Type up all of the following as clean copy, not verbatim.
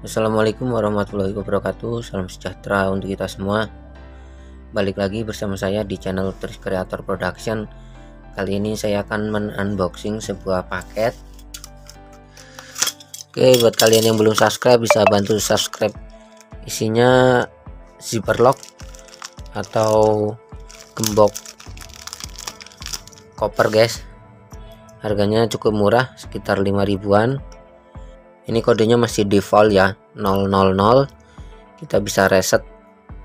Assalamualaikum warahmatullahi wabarakatuh. Salam sejahtera untuk kita semua. Balik lagi bersama saya di channel Tris Creator Production. Kali ini saya akan men-unboxing sebuah paket. Oke, buat kalian yang belum subscribe bisa bantu subscribe. Isinya zipper lock atau gembok koper guys. Harganya cukup murah, sekitar 5 ribuan. Ini kodenya masih default ya, 000. Kita bisa reset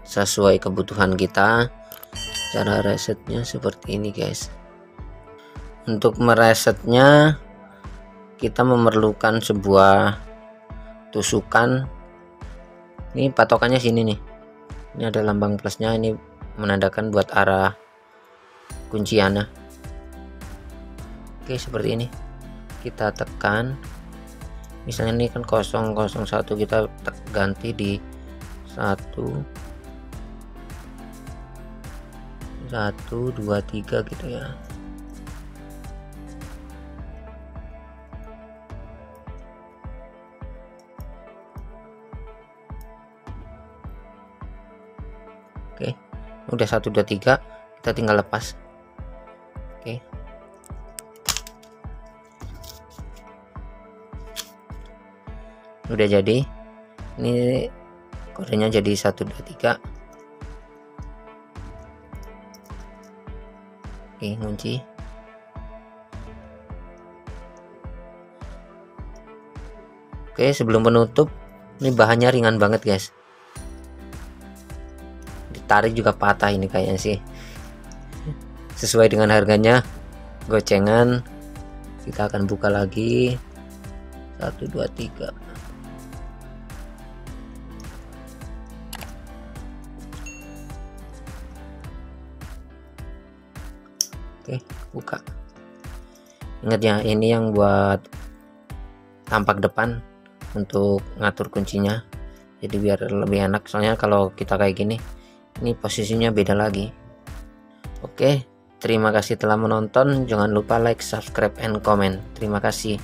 sesuai kebutuhan kita. Cara resetnya seperti ini guys. Untuk meresetnya kita memerlukan sebuah tusukan. Ini patokannya sini nih. Ini ada lambang plusnya, ini menandakan buat arah kunciannya. Oke, seperti ini. Kita tekan. Misalnya ini kan 001, kita ganti di 1 2 3 gitu ya. Oke, udah 1 2 3, kita tinggal lepas. Oke, udah jadi. Ini kodenya jadi 1 2 3. Oke, kunci. Oke, sebelum penutup, ini bahannya ringan banget guys. Ditarik juga patah ini kayaknya sih. Sesuai dengan harganya, gocengan. Kita akan buka lagi. 1 2 3. Oke, buka. Ingat ya, ini yang buat tampak depan untuk ngatur kuncinya, jadi biar lebih enak. Soalnya kalau kita kayak gini, ini posisinya beda lagi. Oke, terima kasih telah menonton. Jangan lupa like, subscribe, and comment. Terima kasih.